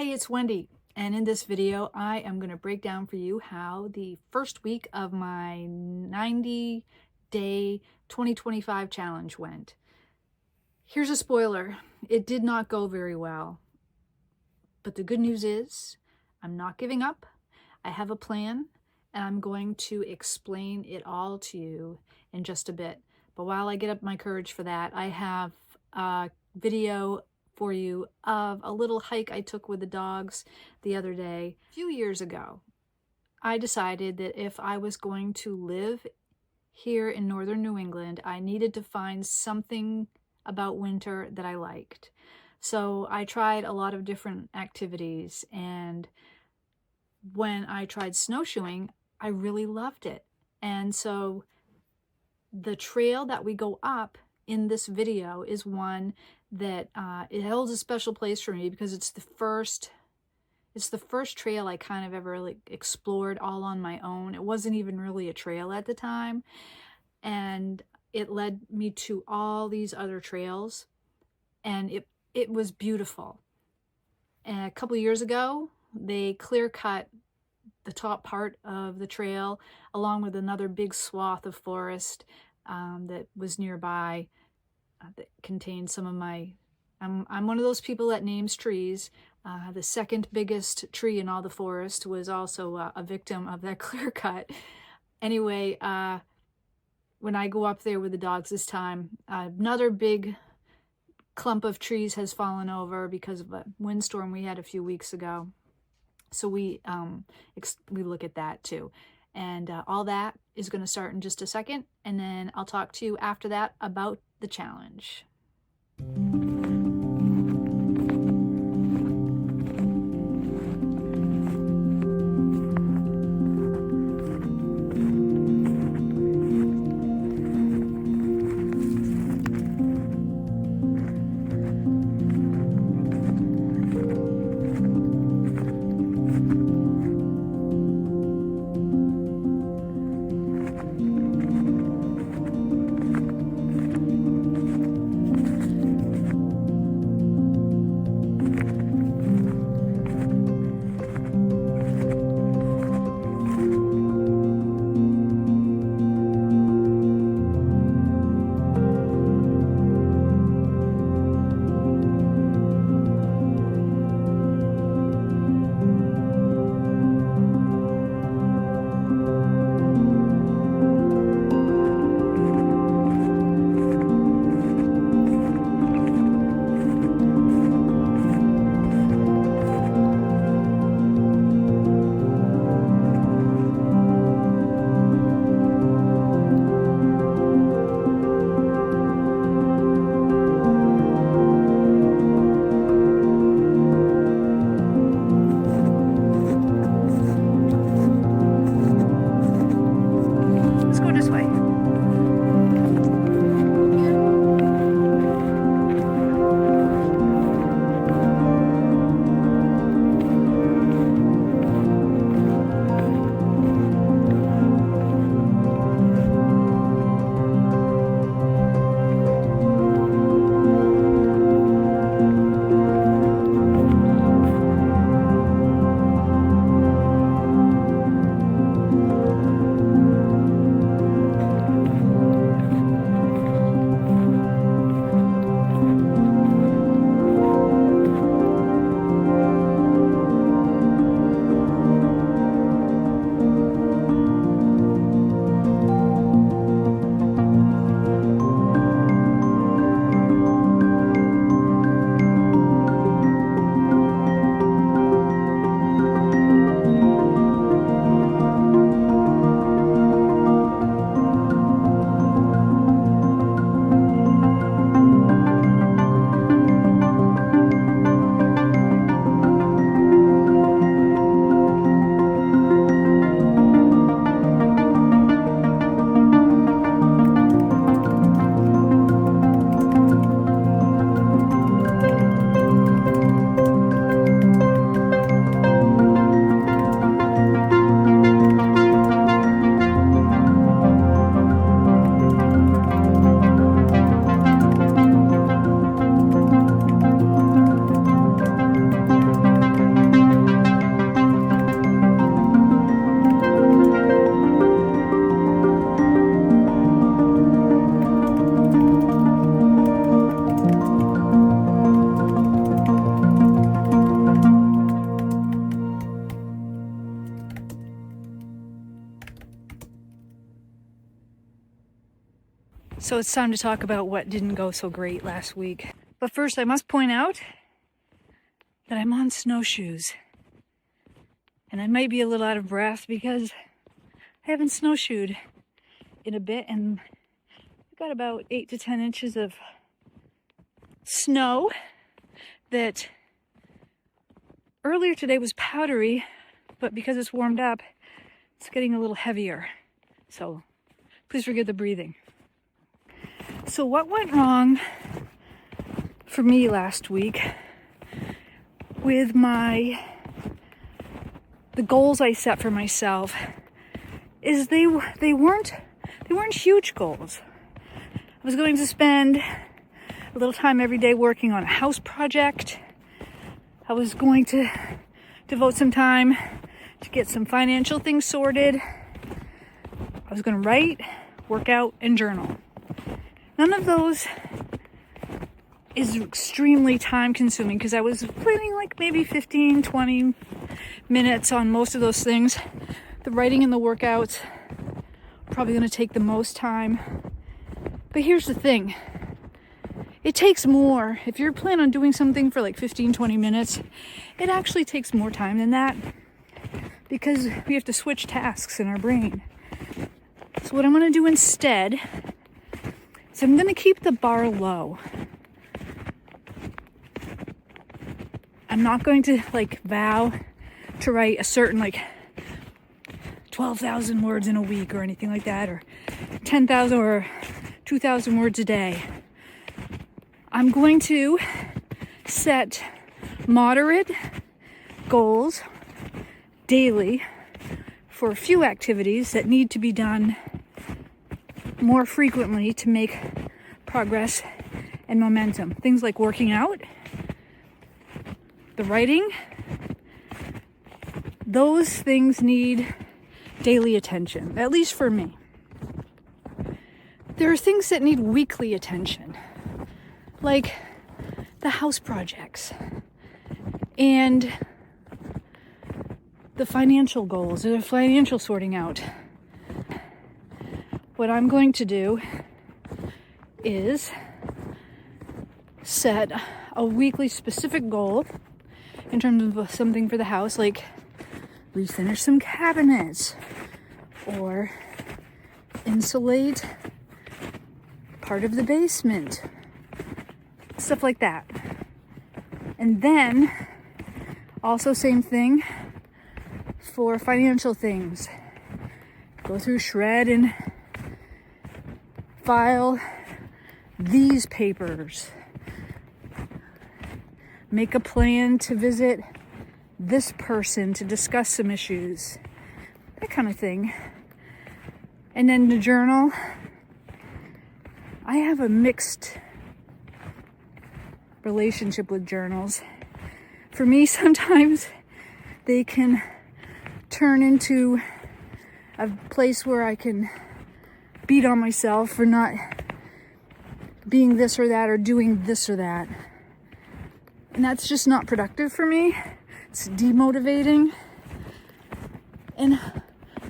Hey, it's Wendy, and in this video I am going to break down for you how the first week of my 90-day 2025 challenge went. Here's a spoiler. It did not go very well. But the good news is I'm not giving up. I have a plan, and I'm going to explain it all to you in just a bit. But while I get up my courage for that, I have a video for you of a little hike I took with the dogs the other day. A few years ago, I decided that if I was going to live here in northern New England, I needed to find something about winter that I liked. So I tried a lot of different activities, and when I tried snowshoeing, I really loved it. And so the trail that we go up in this video is one that it holds a special place for me because it's the first trail I kind of ever explored all on my own. It wasn't even really a trail at the time, and it led me to all these other trails, and it was beautiful. And a couple years ago, they clear cut the top part of the trail along with another big swath of forest that was nearby that contained some of my I'm one of those people that names trees. The second biggest tree in all the forest was also a victim of that clear cut. Anyway, when I go up there with the dogs this time, another big clump of trees has fallen over because of a windstorm we had a few weeks ago. So we look at that too. And all that is going to start in just a second. And then I'll talk to you after that about the challenge. So it's time to talk about what didn't go so great last week. But first, I must point out that I'm on snowshoes. And I might be a little out of breath because I haven't snowshoed in a bit, and I've got about 8 to 10 inches of snow that earlier today was powdery, but because it's warmed up, it's getting a little heavier. So please forgive the breathing. So what went wrong for me last week with the goals I set for myself is they weren't huge goals. I was going to spend a little time every day working on a house project. I was going to devote some time to get some financial things sorted. I was going to write, work out, and journal. None of those is extremely time consuming because I was planning like maybe 15, 20 minutes on most of those things. The writing and the workouts probably going to take the most time. But here's the thing. It takes more. If you're planning on doing something for like 15, 20 minutes, it actually takes more time than that because we have to switch tasks in our brain. So what I'm going to do instead is I'm going to keep the bar low. I'm not going to vow to write a certain 12,000 words in a week or anything like that, or 10,000 or 2,000 words a day. I'm going to set moderate goals daily for a few activities that need to be done more frequently to make progress and momentum. Things like working out, the writing, those things need daily attention, at least for me. There are things that need weekly attention, like the house projects and the financial goals, or the financial sorting out. What I'm going to do is set a weekly specific goal in terms of something for the house, like refinish some cabinets or insulate part of the basement, stuff like that. And then also same thing for financial things. Go through shred and file these papers. Make a plan to visit this person to discuss some issues. That kind of thing. And then the journal. I have a mixed relationship with journals. For me, sometimes they can turn into a place where I can beat on myself for not being this or that or doing this or that. And that's just not productive for me. It's demotivating. And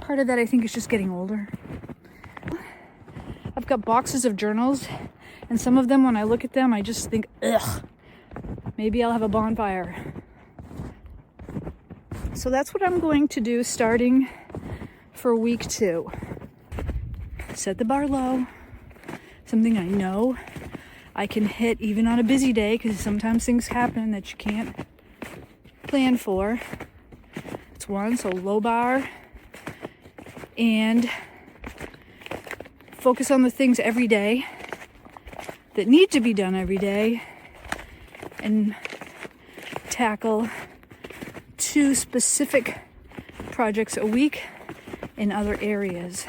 part of that, I think, is just getting older. I've got boxes of journals, and some of them, when I look at them, I just think, ugh, maybe I'll have a bonfire. So that's what I'm going to do starting for week 2. Set the bar low. Something I know I can hit even on a busy day, because sometimes things happen that you can't plan for. It's one, so low bar. And focus on the things every day that need to be done every day, and tackle 2 specific projects a week in other areas.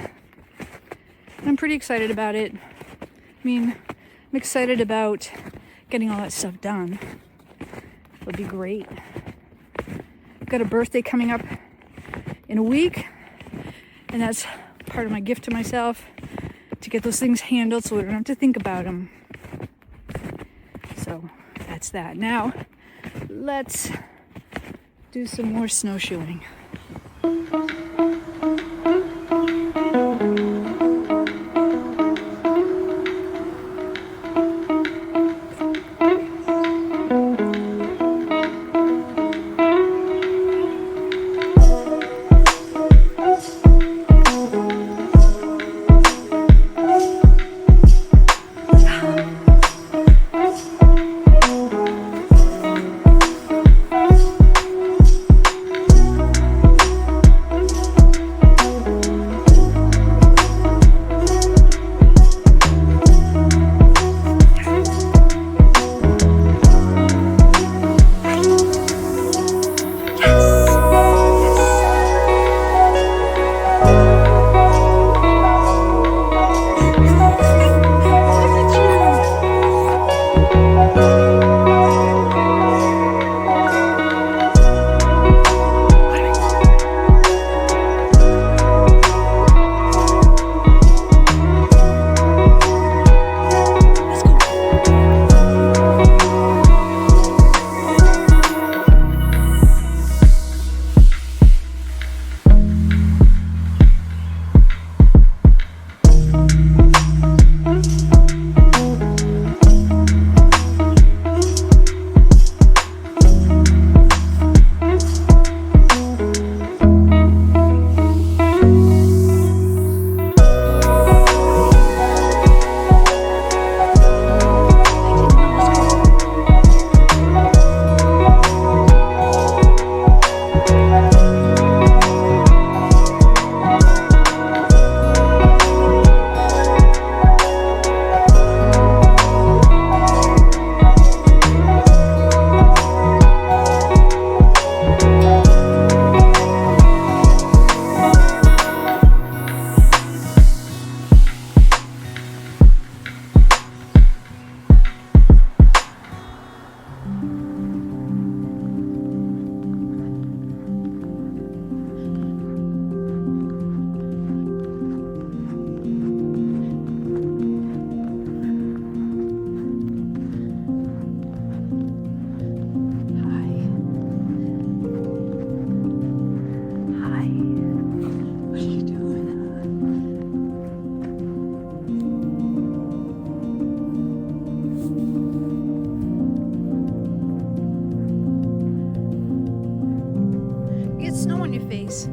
And I'm pretty excited about it. I mean, I'm excited about getting all that stuff done. It would be great. I've got a birthday coming up in a week, and that's part of my gift to myself, to get those things handled so I don't have to think about them. So that's that. Now, let's do some more snowshoeing. snow on your face.